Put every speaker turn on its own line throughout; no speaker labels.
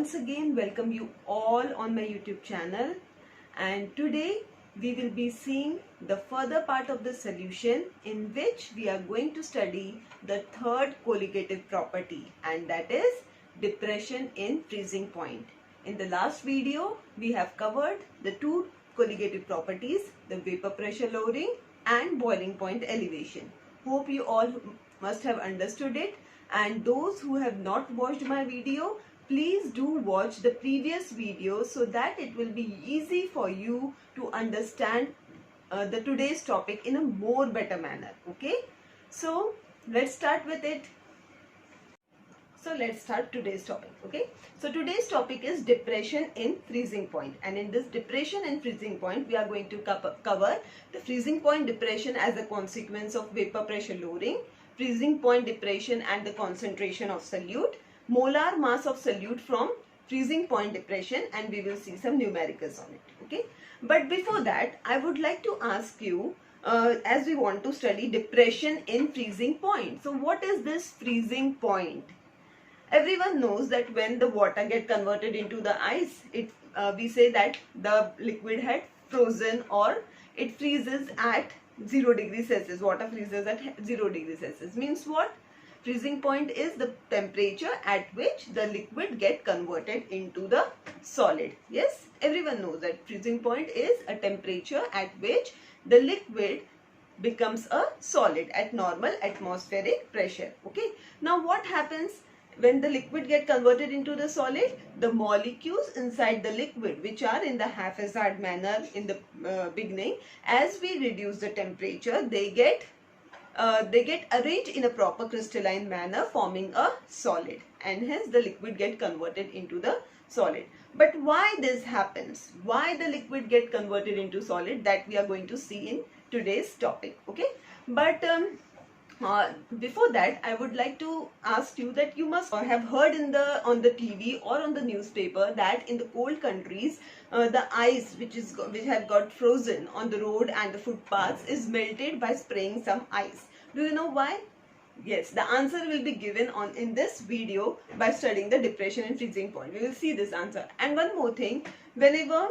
once again welcome you all on my YouTube channel, and today we will be seeing the further part of the solution in which we are going to study the third colligative property, and that is depression in freezing point. In the last video we have covered the two colligative properties, the vapor pressure lowering and boiling point elevation. Hope you all must have understood it, and those who have not watched my video, please do watch the previous video so that it will be easy for you to understand the today's topic in a more better manner. Okay, so let's start with it. So let's start today's topic. Okay, so today's topic is depression in freezing point, and in this depression in freezing point we are going to cover the freezing point depression as a consequence of vapor pressure lowering, freezing point depression and the concentration of solute, molar mass of solute from freezing point depression, and we will see some numericals on it. Okay, but before that I would like to ask you, as we want to study depression in freezing point, so what is this freezing point? Everyone knows that when the water get converted into the ice, we say that the liquid had frozen or it freezes at 0 degrees Celsius. Water freezes at 0 degrees Celsius. Means what? Freezing point is the temperature at which the liquid get converted into the solid. Yes, everyone knows that freezing point is a temperature at which the liquid becomes a solid at normal atmospheric pressure. Okay, now what happens when the liquid get converted into the solid? The molecules inside the liquid, which are in the haphazard manner in the beginning, as we reduce the temperature, they get arranged in a proper crystalline manner, forming a solid, and hence the liquid get converted into the solid. But why this happens, why the liquid get converted into solid, that we are going to see in today's topic. Okay, but before that I would like to ask you that you must have heard on the TV or on the newspaper that in the cold countries the ice which have got frozen on the road and the footpaths is melted by spraying some ice. Do you know why? Yes, the answer will be given in this video by studying the depression and freezing point. We will see this answer. And one more thing, whenever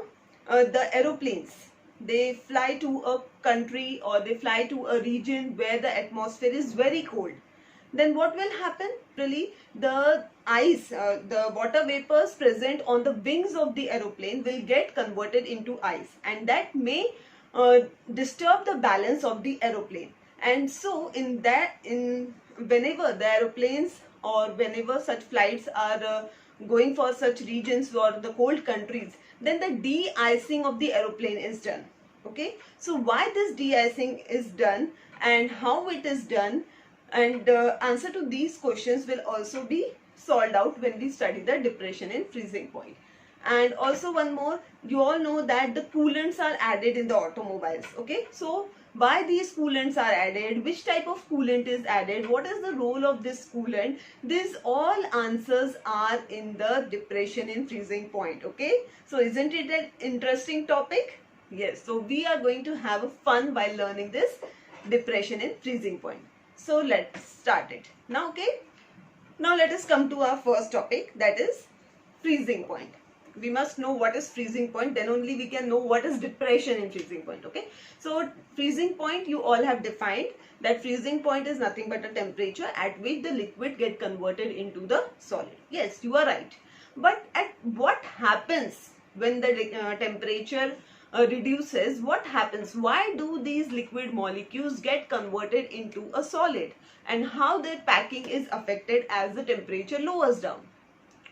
the aeroplanes, they fly to a country or they fly to a region where the atmosphere is very cold, then what will happen? Really, the ice, the water vapors present on the wings of the aeroplane will get converted into ice, and that may disturb the balance of the aeroplane. And so whenever the aeroplanes or whenever such flights are going for such regions or the cold countries, then the de-icing of the aeroplane is done. Okay, so why this de-icing is done and how it is done, and answer to these questions will also be solved out when we study the depression in freezing point. And also one more, you all know that the coolants are added in the automobiles. Okay, so why these coolants are added, which type of coolant is added, what is the role of this coolant, these all answers are in the depression in freezing point. Okay, so isn't it an interesting topic? Yes, so we are going to have a fun while learning this depression in freezing point. So let's start it now. Okay, now let us come to our first topic, that is freezing point. We must know what is freezing point, then only we can know what is depression in freezing point. Okay, so freezing point, you all have defined that freezing point is nothing but a temperature at which the liquid get converted into the solid. Yes, you are right. But at what happens when the temperature reduces? What happens? Why do these liquid molecules get converted into a solid, and how their packing is affected as the temperature lowers down?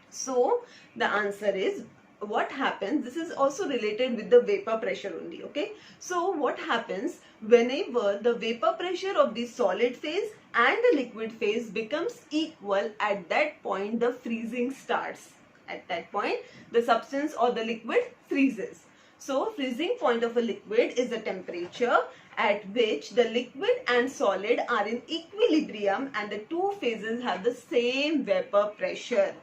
So the answer is, what happens, this is also related with the vapor pressure only. Okay, so what happens whenever the vapor pressure of the solid phase and the liquid phase becomes equal, at that point the freezing starts. At that point the substance or the liquid freezes. So freezing point of a liquid is a temperature at which the liquid and solid are in equilibrium and the two phases have the same vapor pressure.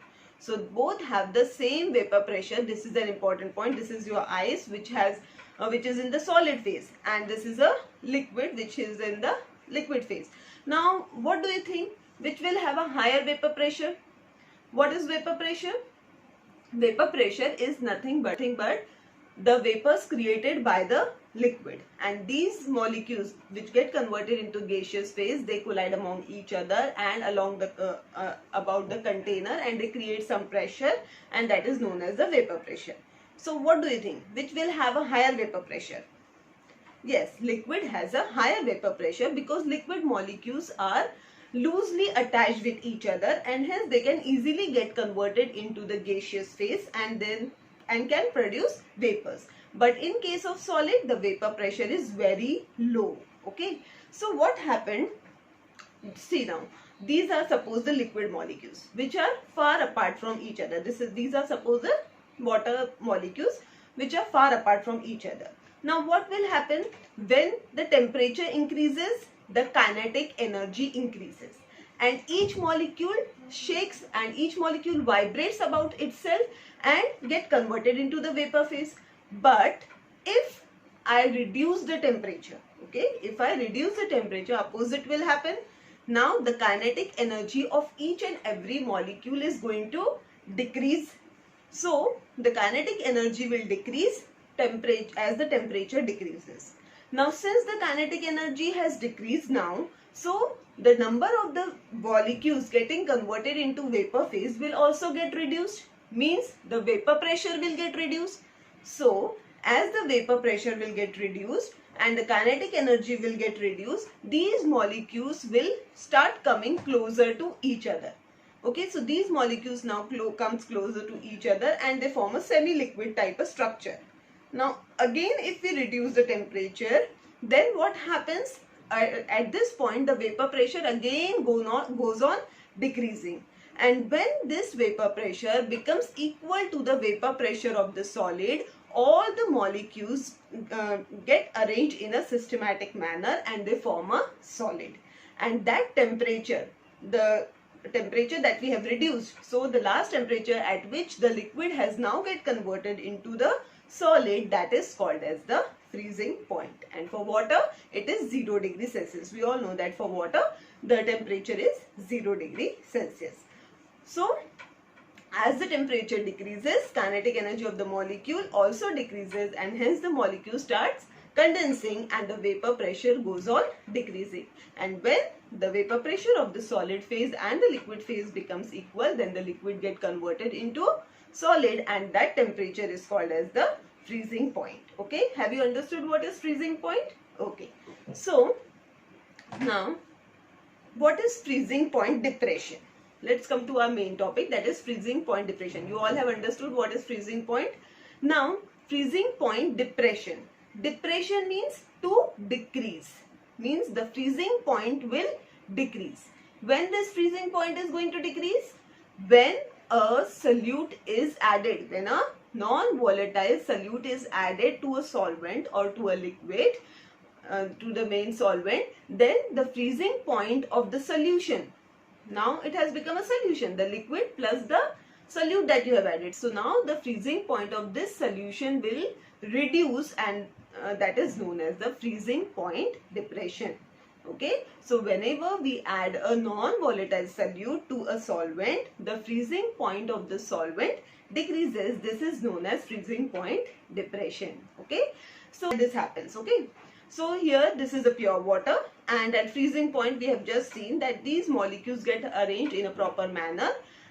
So both have the same vapor pressure. This is an important point. This is your ice which is in the solid phase, and this is a liquid which is in the liquid phase. Now what do you think, which will have a higher vapor pressure? What is vapor pressure? Vapor pressure is nothing but the vapors created by the liquid, and these molecules which get converted into gaseous phase, they collide among each other and along the about the container, and they create some pressure, and that is known as the vapor pressure. So what do you think, which will have a higher vapor pressure? Yes, liquid has a higher vapor pressure because liquid molecules are loosely attached with each other, and hence they can easily get converted into the gaseous phase and can produce vapors. But in case of solid, the vapor pressure is very low. Okay, so what happened? See now, these are suppose the liquid molecules which are far apart from each other. These are suppose the water molecules which are far apart from each other. Now what will happen when the temperature increases? The kinetic energy increases, and each molecule shakes and each molecule vibrates about itself and get converted into the vapor phase. But if I reduce the temperature, okay, if I reduce the temperature, opposite will happen. Now the kinetic energy of each and every molecule is going to decrease. So the kinetic energy will decrease as the temperature decreases. Now since the kinetic energy has decreased now, so the number of the molecules getting converted into vapor phase will also get reduced, means the vapor pressure will get reduced. So as the vapor pressure will get reduced and the kinetic energy will get reduced, these molecules will start coming closer to each other. Okay, so these molecules now comes closer to each other and they form a semi-liquid type of structure. Now again, if we reduce the temperature, then what happens? At this point the vapor pressure again goes on decreasing, and when this vapor pressure becomes equal to the vapor pressure of the solid, all the molecules get arranged in a systematic manner and they form a solid. And that temperature, the temperature that we have reduced, so the last temperature at which the liquid has now get converted into the solid, that is called as the freezing point. And for water it is 0 degree Celsius. We all know that for water the temperature is 0 degree Celsius. So as the temperature decreases, kinetic energy of the molecule also decreases, and hence the molecule starts condensing and the vapor pressure goes on decreasing. And when the vapor pressure of the solid phase and the liquid phase becomes equal, then the liquid get converted into solid, and that temperature is called as the freezing point. Okay, have you understood what is freezing point? Okay, so now what is freezing point depression? Let's come to our main topic, that is freezing point depression. You all have understood what is freezing point. Now freezing point depression. Depression means to decrease, means the freezing point will decrease. When this freezing point is going to decrease? When a solute is added, when a non-volatile solute is added to a solvent or to a liquid, to the main solvent, then the freezing point of the solution, now it has become a solution, the liquid plus the solute that you have added. So now the freezing point of this solution will reduce, and that is known as the freezing point depression. Okay, so whenever we add a non-volatile solute to a solvent, the freezing point of the solvent decreases. This is known as freezing point depression. Okay, so this happens. Okay, so here this is a pure water, and at freezing point we have just seen that these molecules get arranged in a proper manner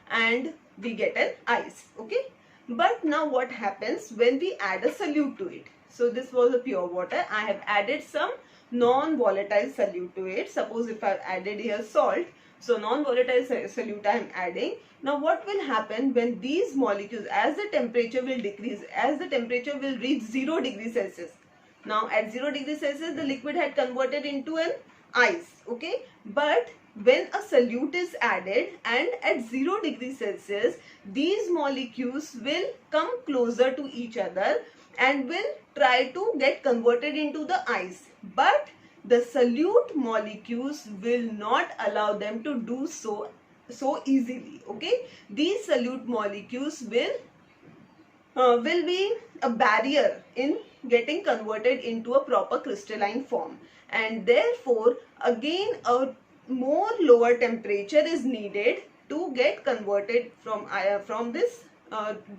and we get an ice. Okay, but now what happens when we add a solute to it? So this was a pure water. I have added some non-volatile solute to it. Suppose if I have added here salt, so non-volatile solute I am adding. Now what will happen when these molecules, as the temperature will decrease, as the temperature will reach 0 degree Celsius. Now at 0 degree Celsius the liquid had converted into an ice. Okay, but when a solute is added and at 0 degree Celsius, these molecules will come closer to each other and will try to get converted into the ice, but the solute molecules will not allow them to do so easily. Okay, these solute molecules will be a barrier in getting converted into a proper crystalline form, and therefore again a more lower temperature is needed to get converted from this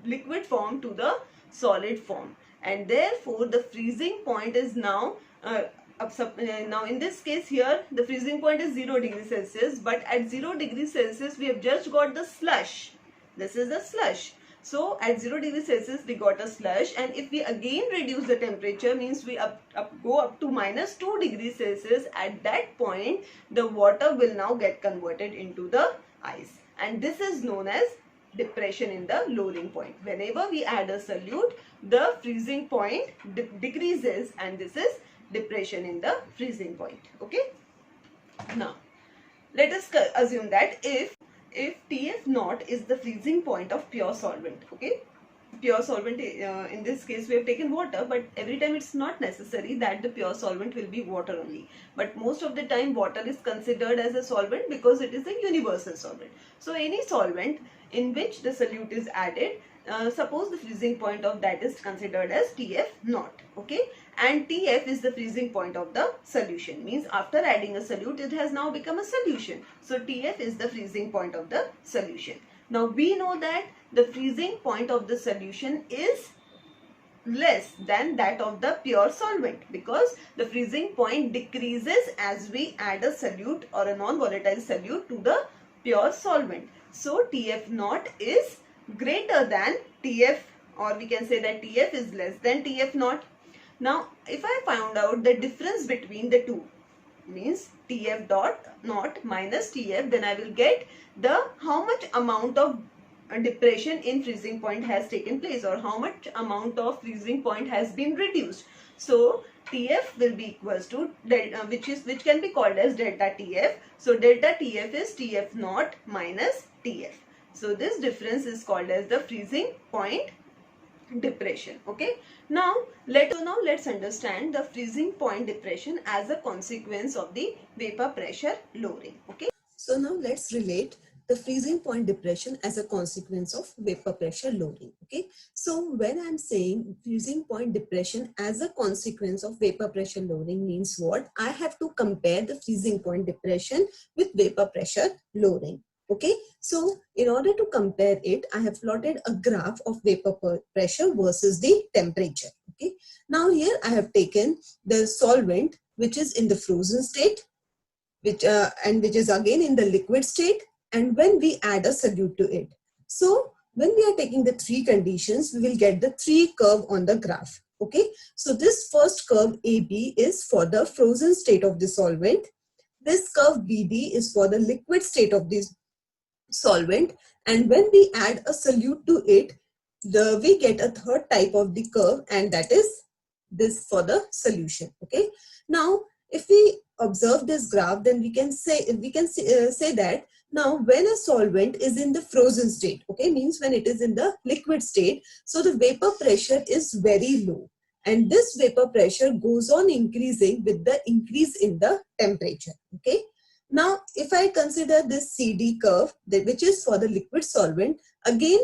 liquid form to the solid form, and therefore the freezing point is now now in this case here the freezing point is 0 degrees Celsius, but at 0 degrees Celsius we have just got the slush. This is the slush. So at 0 degrees Celsius we got a slush, and if we again reduce the temperature, means we go up to -2 degrees Celsius, at that point the water will now get converted into the ice, and this is known as depression in the lowering point. Whenever we add a solute, the freezing point decreases, and this is depression in the freezing point. Okay. Now let us assume that if TF naught is the freezing point of pure solvent, okay, pure solvent, in this case we have taken water, but every time it's not necessary that the pure solvent will be water only, but most of the time water is considered as a solvent because it is a universal solvent. So any solvent in which the solute is added, suppose the freezing point of that is considered as TF naught, okay, and TF is the freezing point of the solution, means after adding a solute it has now become a solution. So TF is the freezing point of the solution. Now we know that the freezing point of the solution is less than that of the pure solvent, because the freezing point decreases as we add a solute or a non-volatile solute to the pure solvent. So TF naught is greater than TF, or we can say that TF is less than TF naught. Now if I found out the difference between the two, means TF dot naught minus TF, then I will get the how much amount of depression in freezing point has taken place, or how much amount of freezing point has been reduced. So TF will be equals to which can be called as delta TF. So delta TF is TF naught minus TF. So this difference is called as the freezing point depression. Okay. Now let's understand the freezing point depression as a consequence of the vapor pressure lowering. Okay. So now let's relate the freezing point depression as a consequence of vapor pressure lowering. Okay. So when I'm saying freezing point depression as a consequence of vapor pressure lowering means what? I have to compare the freezing point depression with vapor pressure lowering. Okay, so in order to compare it, I have plotted a graph of vapor pressure versus the temperature. Okay, now here I have taken the solvent which is in the frozen state, which is again in the liquid state, and when we add a solute to it. So when we are taking the three conditions, we will get the three curve on the graph. Okay, so this first curve AB is for the frozen state of the solvent. This curve BD is for the liquid state of this solvent, and when we add a solute to it, we get a third type of the curve, and that is this for the solution. Okay, now if we observe this graph, then we can say that now when a solvent is in the frozen state, okay, means when it is in the liquid state, so the vapor pressure is very low, and this vapor pressure goes on increasing with the increase in the temperature. Okay. Now, if I consider this CD curve, which is for the liquid solvent, again,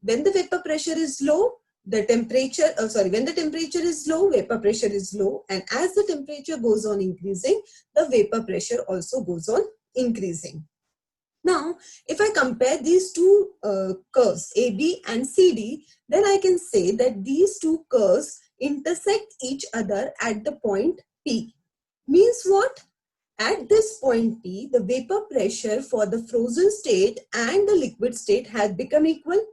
when the vapor pressure is low, when the temperature is low, vapor pressure is low, and as the temperature goes on increasing, the vapor pressure also goes on increasing. Now, if I compare these two curves, AB and CD, then I can say that these two curves intersect each other at the point P. Means what? At this point P, the vapor pressure for the frozen state and the liquid state has become equal.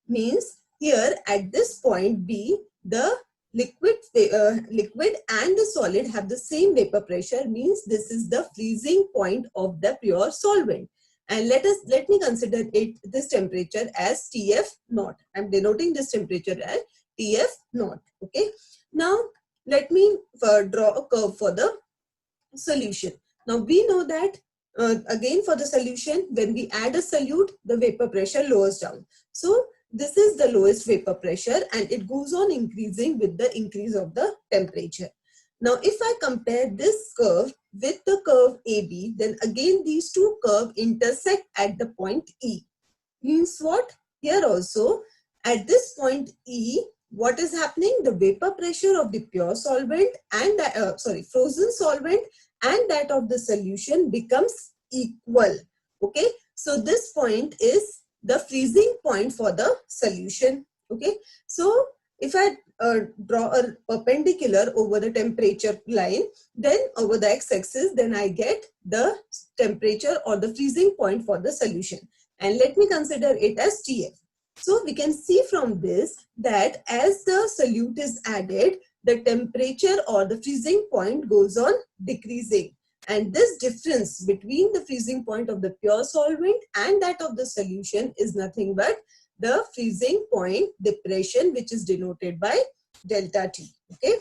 Means here at this point B, the liquid and the solid have the same vapor pressure. Means this is the freezing point of the pure solvent. And let me consider this temperature as TF naught. I'm denoting this temperature as TF naught. Okay. Now let me draw a curve for the solution. Now we know that again for the solution, when we add a solute, the vapor pressure lowers down. So this is the lowest vapor pressure, and it goes on increasing with the increase of the temperature. Now if I compare this curve with the curve AB, then again these two curves intersect at the point E. Means what? Here also at this point E, what is happening? The vapor pressure of the pure solvent and frozen solvent and that of the solution becomes equal. Okay, so this point is the freezing point for the solution. Okay, so if I draw a perpendicular over the temperature line, then over the x-axis, then I get the temperature or the freezing point for the solution. And let me consider it as TF. So we can see from this that as the solute is added, the temperature or the freezing point goes on decreasing. And this difference between the freezing point of the pure solvent and that of the solution is nothing but the freezing point depression, which is denoted by delta T. Okay.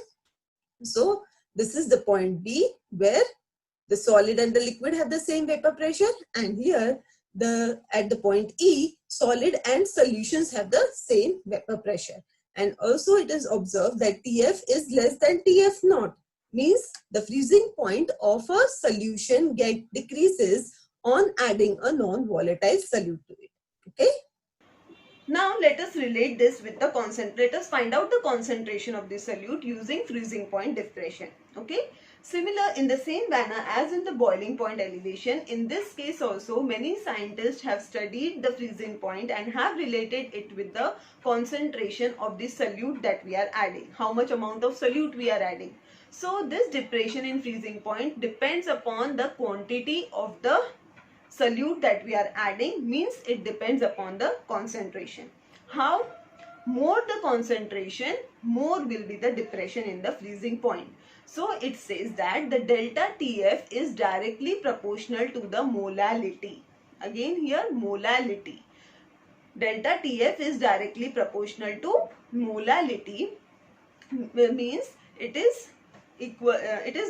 So this is the point B where the solid and the liquid have the same vapor pressure, and here at the point E, solid and solutions have the same vapor pressure. And also it is observed that TF is less than TF naught, means the freezing point of a solution decreases on adding a non-volatile solute to it. Okay. Now let us relate this with the let us find out the concentration of the solute using freezing point depression. Okay. Similar in the same manner as in the boiling point elevation, in this case also many scientists have studied the freezing point and have related it with the concentration of the solute that we are adding, how much amount of solute we are adding. So this depression in freezing point depends upon the quantity of the solute that we are adding, means it depends upon the concentration. How? More the concentration, more will be the depression in the freezing point. So it says that the delta TF is directly proportional to the molality. Again here molality. Delta TF is directly proportional to molality, means it is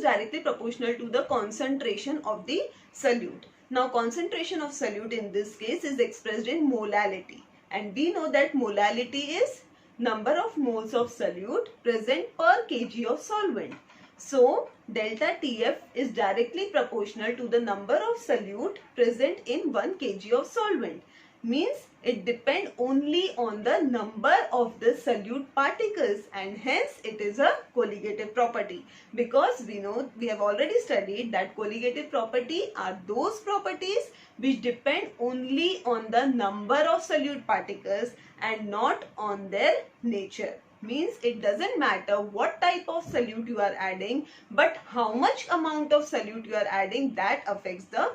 directly proportional to the concentration of the solute. Now concentration of solute in this case is expressed in molality, and we know that molality is number of moles of solute present per kg of solvent. So delta TF is directly proportional to the number of solute present in 1 kg of solvent, means it depends only on the number of the solute particles, and hence it is a colligative property, because we know, we have already studied that colligative property are those properties which depend only on the number of solute particles and not on their nature. Means it doesn't matter what type of solute you are adding, but how much amount of solute you are adding, that affects the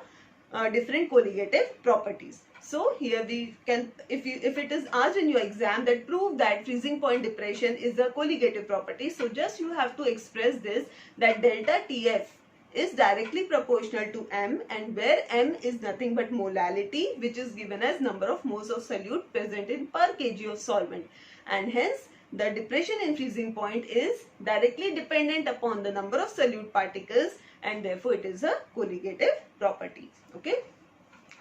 different colligative properties. So here we can, if it is asked in your exam that prove that freezing point depression is a colligative property, so just you have to express this, that delta TF is directly proportional to M, and where M is nothing but molality, which is given as number of moles of solute present in per kg of solvent, and hence the depression in freezing point is directly dependent upon the number of solute particles, and therefore it is a colligative property. Okay.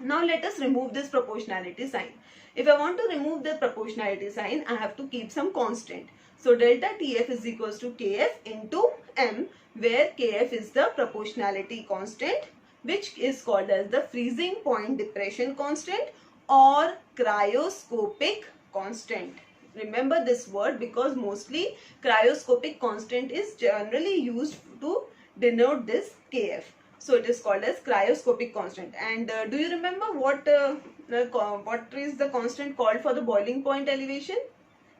Now let us remove this proportionality sign. If I want to remove the proportionality sign, I have to keep some constant. So delta TF is equals to Kf into M, where Kf is the proportionality constant, which is called as the freezing point depression constant or cryoscopic constant. Remember this word, because mostly cryoscopic constant is generally used to denote this Kf. So it is called as cryoscopic constant. And do you remember what is the constant called for the boiling point elevation?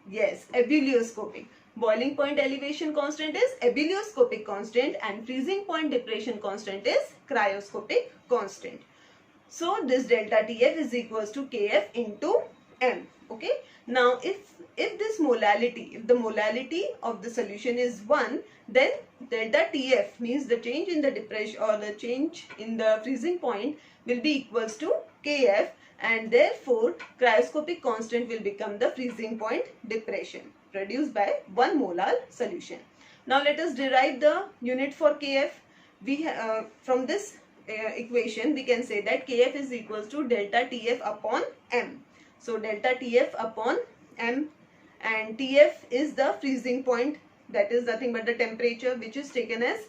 Yes, ebullioscopic. Boiling point elevation constant is ebullioscopic constant, and freezing point depression constant is cryoscopic constant. So this delta TF is equals to Kf into M. Okay. Now if this molality, if the molality of the solution is 1, then delta TF, means the change in the depression or the change in the freezing point, will be equals to Kf, and therefore cryoscopic constant will become the freezing point depression produced by 1 molar solution. Now let us derive the unit for Kf. From this equation we can say that Kf is equals to delta TF upon M. So delta TF upon M, and TF is the freezing point, that is nothing but the temperature which is taken as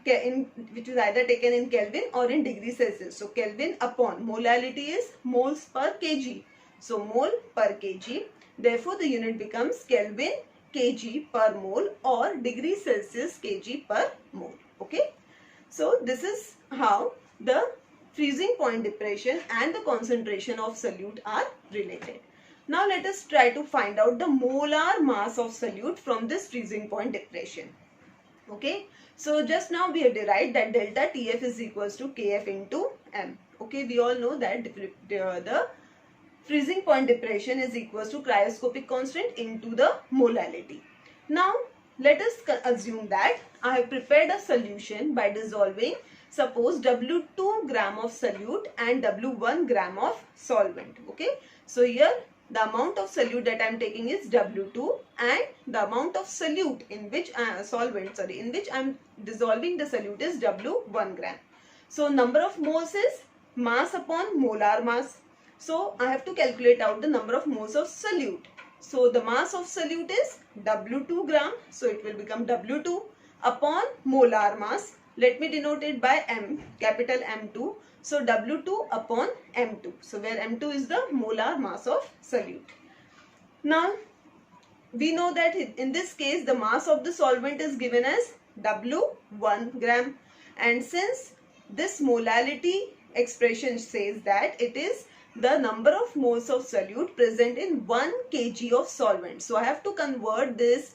which is either taken in Kelvin or in degrees Celsius. So Kelvin upon molality is moles per kg. So mole per kg. Therefore the unit becomes Kelvin kg per mole or degrees Celsius kg per mole. Okay. So this is how the freezing point depression and the concentration of solute are related. Now let us try to find out the molar mass of solute from this freezing point depression. Okay, so just now we have derived that delta TF is equals to KF into M. Okay, we all know that the freezing point depression is equals to cryoscopic constant into the molality. Now let us assume that I have prepared a solution by dissolving, suppose W2 gram of solute and W1 gram of solvent. Okay, so here the amount of solute that I am taking is W2 and the amount of solute in which in which I am dissolving the solute is W1 gram. So number of moles is mass upon molar mass. So I have to calculate out the number of moles of solute. So the mass of solute is W2 gram. So it will become W2 upon molar mass. Let me denote it by M, capital M2. So W2 upon M2. So where M2 is the molar mass of solute. Now we know that in this case the mass of the solvent is given as W1 gram. And since this molality expression says that it is the number of moles of solute present in 1 kg of solvent. So I have to convert this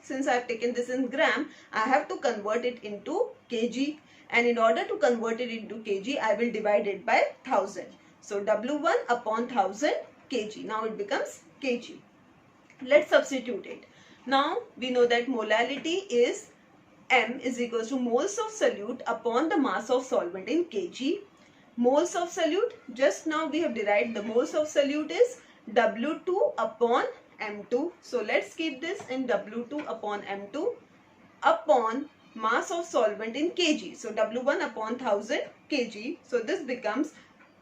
since I have taken this in gram, I have to convert it into kg. And in order to convert it into kg, I will divide it by 1000. So W1 upon 1000 kg. Now it becomes kg. Let's substitute it. Now we know that molality is M is equals to moles of solute upon the mass of solvent in kg. Moles of solute, just now we have derived the moles of solute is W2 upon M2. So let's keep this in W2 upon M2 upon mass of solvent in kg. So W1 upon 1000 kg. So this becomes,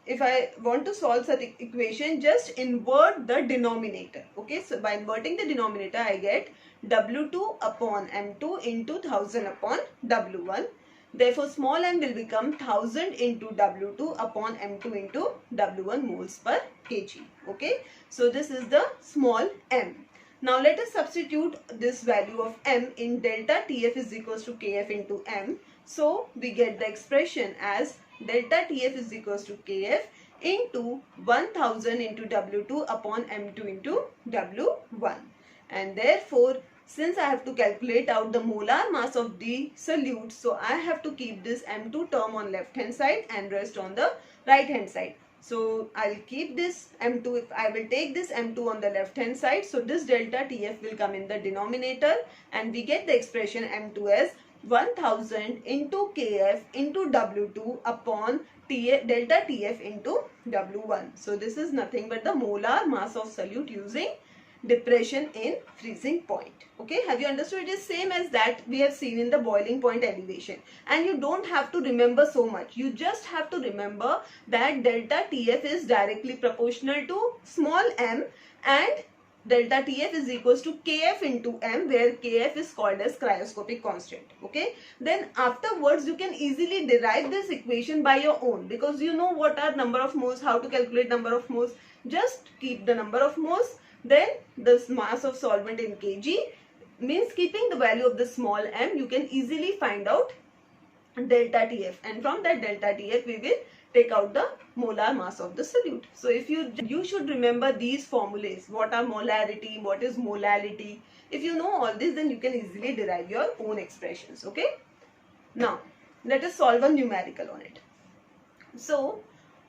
if I want to solve such equation, just invert the denominator. Okay, so by inverting the denominator, I get W2 upon M2 into 1000 upon W1. Therefore, small m will become 1000 into W2 upon M2 into W1 moles per kg. Okay, so this is the small m. Now let us substitute this value of m in delta TF is equals to KF into m. So we get the expression as delta TF is equals to KF into 1000 into W2 upon M2 into W1. And therefore, since I have to calculate out the molar mass of the solute, so I have to keep this M2 term on left hand side and rest on the right hand side. So I'll keep this M2, I will take this M2 on the left hand side. So this delta TF will come in the denominator and we get the expression M2 as 1000 into KF into W2 upon delta TF into W1. So this is nothing but the molar mass of solute using depression in freezing point. Okay, have you understood? It is same as that we have seen in the boiling point elevation, and you don't have to remember so much. You just have to remember that delta TF is directly proportional to small m and delta TF is equals to KF into m, where KF is called as cryoscopic constant. Okay, then afterwards you can easily derive this equation by your own, because you know what are number of moles, how to calculate number of moles. Just keep the number of moles, then the mass of solvent in kg, means keeping the value of the small m, you can easily find out delta TF, and from that delta TF we will take out the molar mass of the solute. So if you should remember these formulas, what are molarity, what is molality. If you know all this, then you can easily derive your own expressions. Okay, now let us solve a numerical on it. So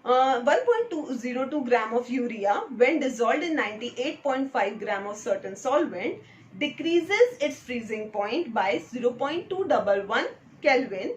1.202 gram of urea when dissolved in 98.5 gram of certain solvent decreases its freezing point by 0.211 Kelvin.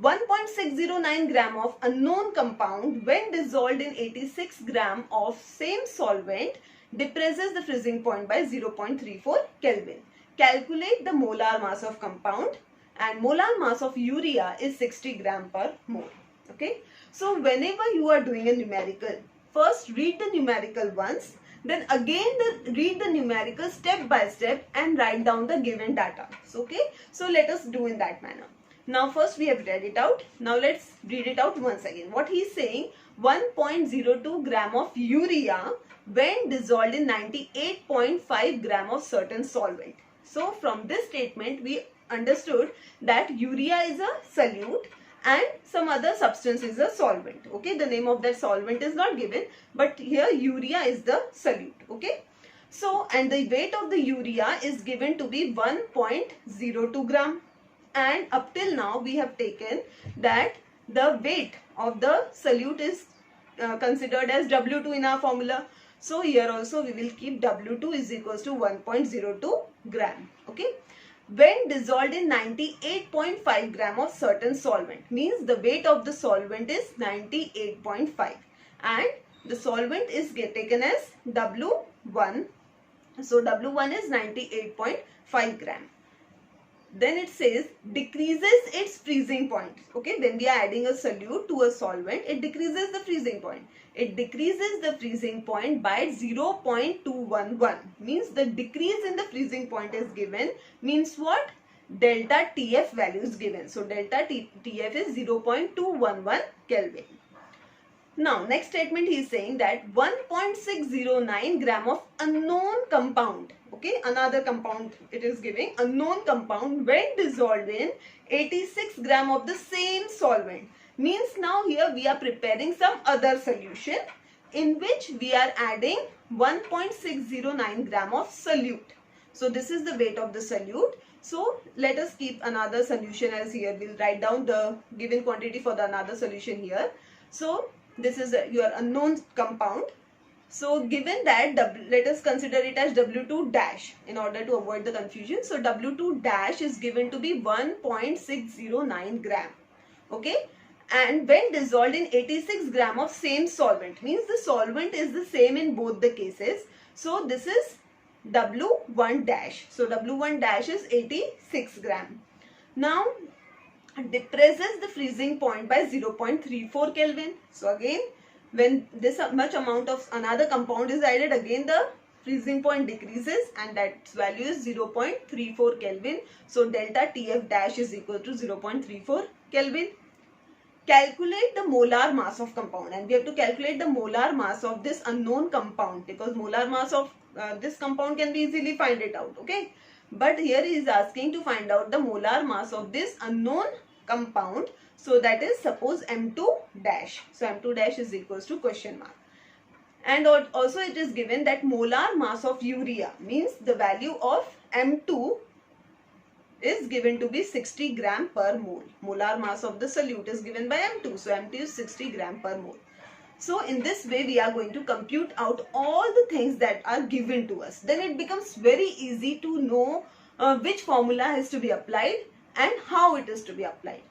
1.609 gram of unknown compound when dissolved in 86 gram of same solvent depresses the freezing point by 0.34 Kelvin. Calculate the molar mass of compound, and molar mass of urea is 60 gram per mole. Okay, so whenever you are doing a numerical, first read the numerical once, then again read the numerical step by step and write down the given data. So, okay, so let us do in that manner. Now first we have read it out. Now let's read it out once again. What he is saying, 1.02 gram of urea when dissolved in 98.5 gram of certain solvent. So from this statement we understood that urea is a solute and some other substance is a solvent. Okay, the name of that solvent is not given, but here urea is the solute. Okay, so and the weight of the urea is given to be 1.02 gram, and up till now we have taken that the weight of the solute is considered as W2 in our formula. So here also we will keep W2 is equals to 1.02 gram. Okay. When dissolved in 98.5 gram of certain solvent, means the weight of the solvent is 98.5 and the solvent is taken as W1. So W1 is 98.5 gram. Then it says decreases its freezing point. Okay, when we are adding a solute to a solvent, it decreases the freezing point. It decreases the freezing point by 0.211. Means the decrease in the freezing point is given. Means what? Delta TF value is given. So delta TF is 0.211 Kelvin. Now next statement he is saying that 1.609 gram of unknown compound. Okay, another compound it is giving, unknown compound when dissolved in 86 gram of the same solvent. Means now here we are preparing some other solution in which we are adding 1.609 gram of solute. So this is the weight of the solute. So let us keep another solution as here. We'll write down the given quantity for the another solution here. So this is your unknown compound. So given that, let us consider it as W2 dash in order to avoid the confusion. So W2 dash is given to be 1.609 gram. Okay. And when dissolved in 86 gram of same solvent, means the solvent is the same in both the cases. So this is W1 dash. So W1 dash is 86 gram. Now depresses the freezing point by 0.34 Kelvin. So again, when this much amount of another compound is added, again the freezing point decreases and that value is 0.34 Kelvin. So delta TF dash is equal to 0.34 Kelvin. Calculate the molar mass of compound, and we have to calculate the molar mass of this unknown compound, because molar mass of this compound can be easily find it out. Okay, but here he is asking to find out the molar mass of this unknown compound. So that is suppose M2 dash. So M2 dash is equals to question mark. And also it is given that molar mass of urea, means the value of M2 is given to be 60 gram per mole. Molar mass of the solute is given by M2. So M2 is 60 gram per mole. So in this way we are going to compute out all the things that are given to us. Then it becomes very easy to know which formula has to be applied and how it is to be applied.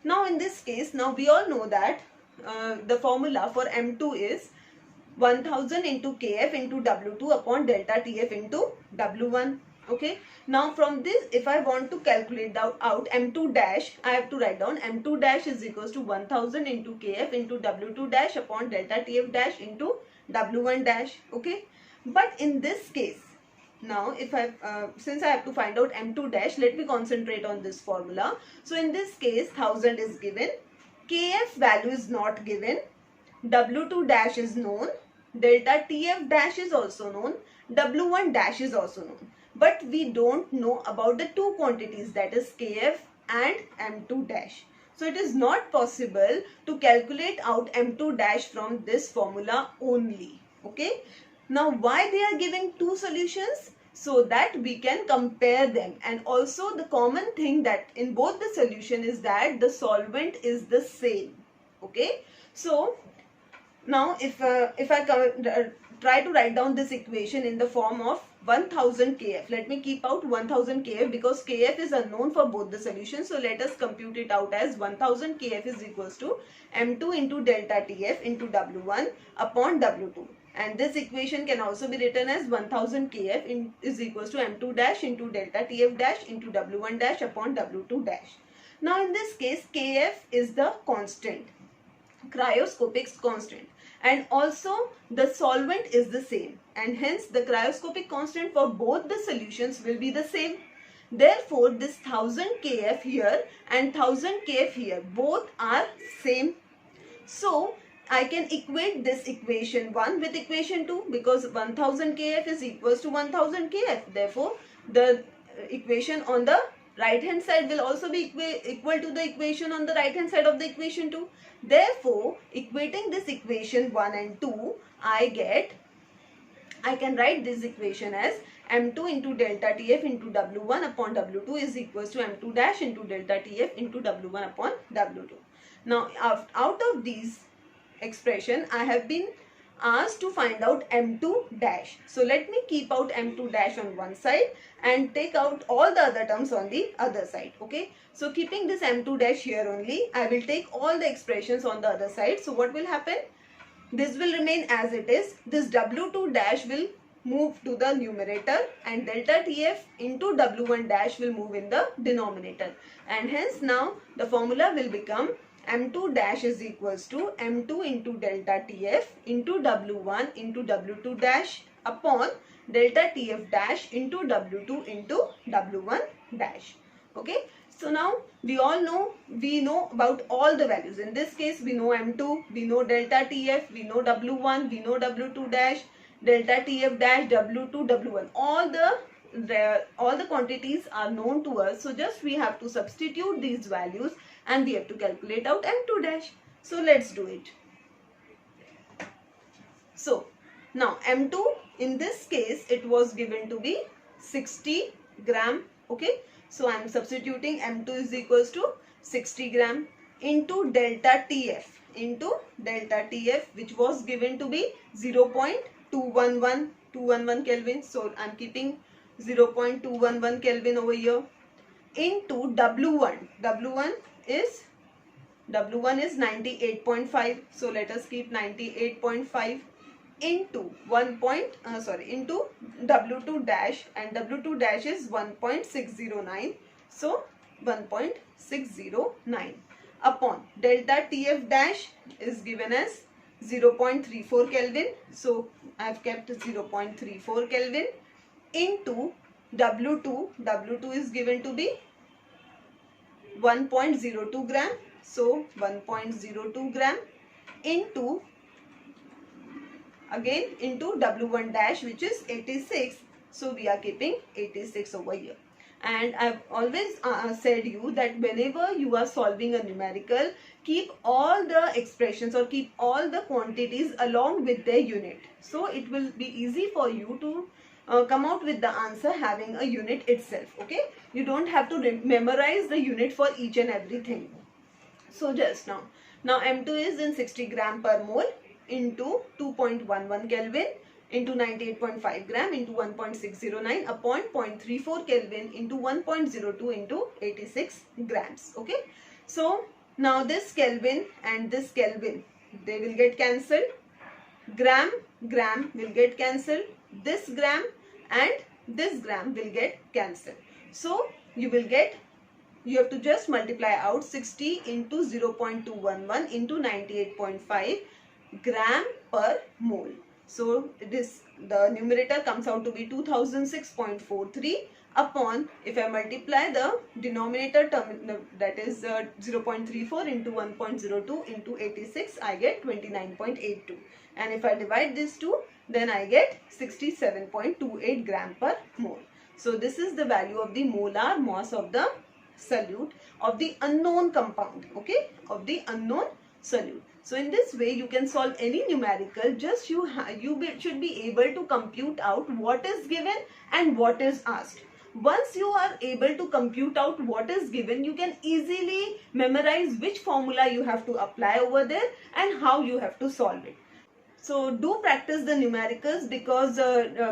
Now in this case, now we all know that the formula for M2 is 1000 into Kf into W2 upon delta TF into W1. Okay. Now from this, if I want to calculate out M2 dash, I have to write down M2 dash is equals to 1000 into Kf into W2 dash upon delta TF dash into W1 dash. Okay. But in this case, now if since I have to find out M2 dash, let me concentrate on this formula. So in this case, 1000 is given, Kf value is not given, W2 dash is known, delta TF dash is also known, W1 dash is also known. But we don't know about the two quantities, that is Kf and M2 dash. So it is not possible to calculate out M2 dash from this formula only. Okay. Now why they are giving two solutions? So that we can compare them, and also the common thing that in both the solution is that the solvent is the same. Okay. So now if I try to write down this equation in the form of 1000 Kf. Let me keep out 1000 Kf because Kf is unknown for both the solutions. So let us compute it out as 1000 Kf is equals to M2 into delta Tf into W1 upon W2. And this equation can also be written as 1000 Kf is equals to M2 dash into delta Tf dash into W1 dash upon W2 dash. Now in this case, Kf is the constant, cryoscopic constant. And also the solvent is the same, and hence the cryoscopic constant for both the solutions will be the same. Therefore this 1000 Kf here and 1000 Kf here both are same. So I can equate this equation 1 with equation 2 because 1000 Kf is equals to 1000 Kf. Therefore the equation on the right hand side will also be equal to the equation on the right hand side of the equation 2. Therefore, equating this equation 1 and 2, I can write this equation as m2 into delta Tf into W1 upon W2 is equals to m2 dash into delta Tf into W1 upon W2. Now, out of these expression, I have been asked to find out m2 dash. So, let me keep out m2 dash on one side and take out all the other terms on the other side. Okay. So, keeping this m2 dash here only, I will take all the expressions on the other side. So, what will happen? This will remain as it is. This W2 dash will move to the numerator and delta Tf into W1 dash will move in the denominator. And hence now the formula will become m2 dash is equals to m2 into delta Tf into W1 into W2 dash upon delta Tf dash into W2 into W1 dash. Okay. So now we know about all the values. In this case, we know m2, we know delta Tf, we know W1, we know W2 dash, delta Tf dash, W2, W1. All the quantities are known to us. So just we have to substitute these values and we have to calculate out m2 dash. So let's do it. So now m2, in this case, it was given to be 60 gram. Okay. So I am substituting m2 is equals to 60 gram into delta Tf which was given to be 0.211 Kelvin. So I am keeping 0.211 Kelvin over here into W1. W1 is 98.5. So let us keep 98.5 into into W2 dash, and W2 dash is 1.609. So 1.609 upon delta Tf dash is given as 0.34 Kelvin. So I have kept 0.34 Kelvin into W2. W2 is given to be 1.02 gram. So 1.02 gram into again into W1 dash, which is 86. So we are keeping 86 over here. And I've always said you that whenever you are solving a numerical, keep all the expressions or keep all the quantities along with their unit. So it will be easy for you to come out with the answer having a unit itself. Okay. You don't have to memorize the unit for each and everything. So just now m2 is in 60 gram per mole into 2.11 Kelvin into 98.5 gram into 1.609 upon 0.34 Kelvin into 1.02 into 86 grams. Okay. So now this Kelvin and this Kelvin, they will get cancelled. Gram will get cancelled. This gram and this gram will get cancelled. So you have to just multiply out 60 into 0.211 into 98.5 gram per mole. So the numerator comes out to be 2006.43 upon, if I multiply the denominator term, that is 0.34 into 1.02 into 86, I get 29.82. And if I divide these two, then I get 67.28 gram per mole. So this is the value of the molar mass of the solute of the unknown compound. Okay, of the unknown solute. So in this way you can solve any numerical. Just you should be able to compute out what is given and what is asked. Once you are able to compute out what is given, you can easily memorize which formula you have to apply over there and how you have to solve it. So do practice the numericals, because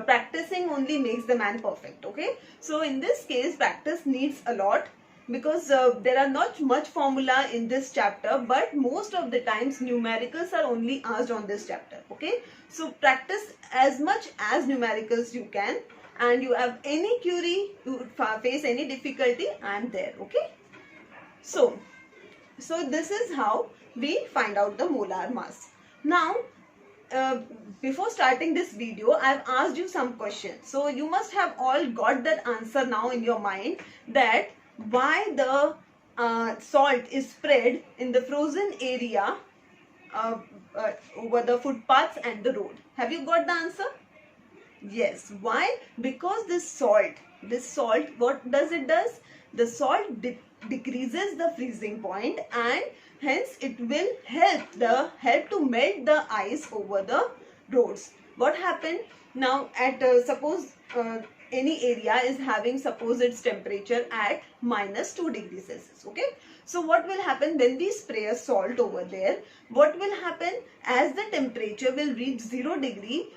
practicing only makes the man perfect. Okay. So in this case practice needs a lot, because there are not much formula in this chapter, but most of the times numericals are only asked on this chapter. Okay. So practice as much as numericals you can, and you have any query, you face any difficulty, I am there. Okay. So this is how we find out the molar mass. Now before starting this video, I have asked you some questions. So you must have all got that answer now in your mind, that why the salt is spread in the frozen area over the footpaths and the road. Have you got the answer? Yes. Why? Because this salt this salt, what does it does? The salt decreases the freezing point, and hence it will help to melt the ice over the roads. What happened now at suppose any area is having, suppose its temperature at -2 degrees Celsius. Okay, so what will happen when we spray a salt over there? What will happen, as the temperature will reach 0 degree,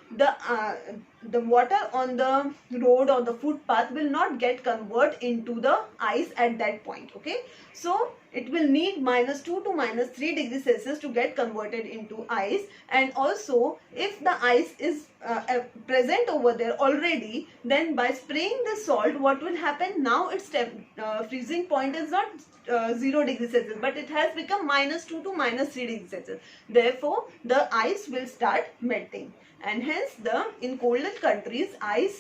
the water on the road or the footpath will not get convert into the ice at that point. Okay, so it will need -2 to -3 degrees Celsius to get converted into ice. And also, if the ice is present over there already, then by spraying the salt, what will happen? Now its freezing point is not 0 degrees Celsius, but it has become -2 to -3 degrees Celsius. Therefore, the ice will start melting, and hence in colder countries, ice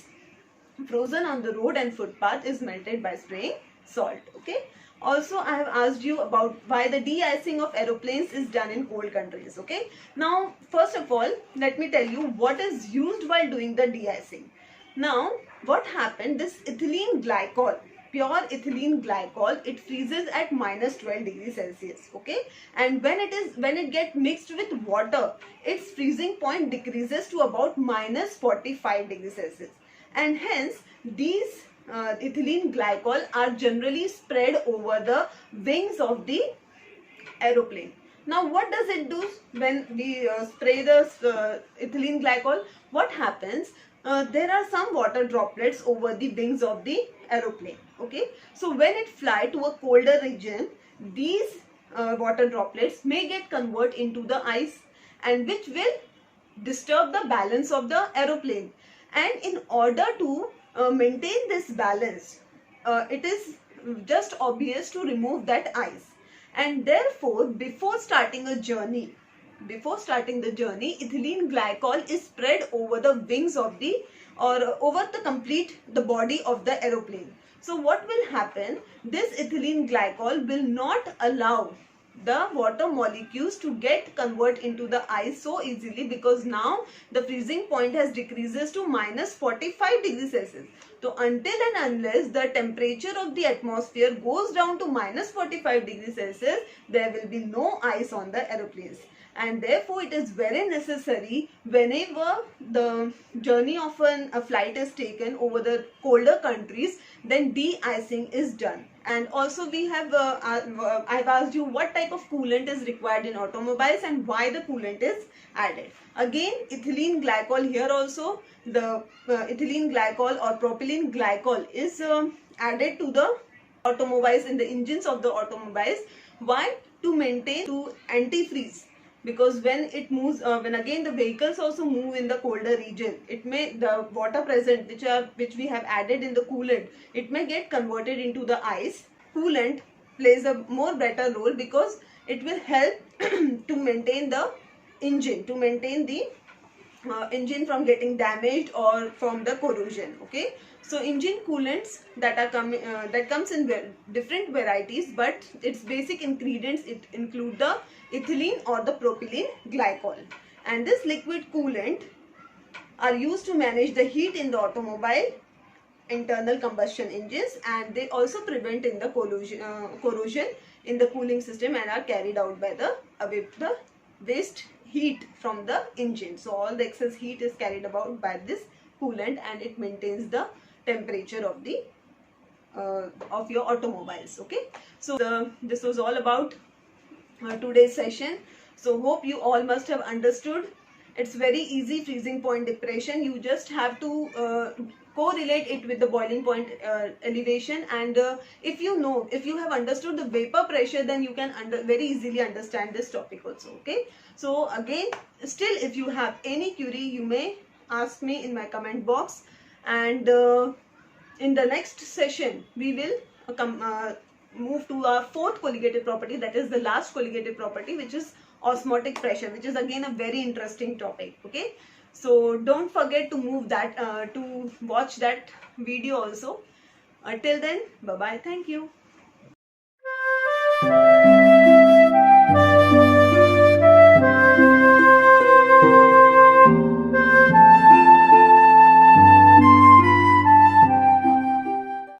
frozen on the road and footpath is melted by spraying salt. Okay. Also, I have asked you about why the de-icing of aeroplanes is done in cold countries. Okay. Now, first of all, let me tell you what is used while doing the de-icing. Now, what happened? This ethylene glycol, pure ethylene glycol, it freezes at -12 degrees Celsius. Okay, and when it gets mixed with water, its freezing point decreases to about -45 degrees Celsius, and hence these ethylene glycol are generally spread over the wings of the aeroplane. Now, what does it do when we spray the ethylene glycol? What happens? There are some water droplets over the wings of the aeroplane. Okay, so when it fly to a colder region, these water droplets may get converted into the ice, and which will disturb the balance of the aeroplane. And in order to maintain this balance, it is just obvious to remove that ice. And therefore, before starting the journey, ethylene glycol is spread over the wings of over the body of the aeroplane. So what will happen? This ethylene glycol will not allow the water molecules to get convert into the ice so easily, because now the freezing point has decreases to -45 degrees Celsius. So until and unless the temperature of the atmosphere goes down to -45 degrees Celsius, there will be no ice on the aeroplanes. And therefore, it is very necessary whenever the journey of a flight is taken over the colder countries, then de-icing is done. And also, we have I've asked you what type of coolant is required in automobiles and why the coolant is added. Again, ethylene glycol, here also the ethylene glycol or propylene glycol is added to the automobiles, in the engines of the automobiles. Why? To maintain, to antifreeze. Because when it moves, when again the vehicles also move in the colder region, it may, the water present which we have added in the coolant, it may get converted into the ice. Coolant plays a more better role because it will help to maintain the engine, from getting damaged or from the corrosion. Okay, so engine coolants that are coming that comes in different varieties, but its basic ingredients, it include the ethylene or the propylene glycol. And this liquid coolant are used to manage the heat in the automobile internal combustion engines, and they also prevent in the corrosion in the cooling system and are carried out by the waste heat from the engine. So all the excess heat is carried about by this coolant, and it maintains the temperature of the of your automobiles. Okay, so this was all about today's session. So hope you all must have understood. It's very easy, freezing point depression. You just have to correlate it with the boiling point elevation, and if you have understood the vapor pressure, then you can very easily understand this topic also. Okay, so again, still if you have any query, you may ask me in my comment box, and in the next session we will move to our fourth colligative property, that is the last colligative property, which is osmotic pressure, which is again a very interesting topic. Okay, so don't forget to move that to watch that video also. Till then, bye bye, thank you.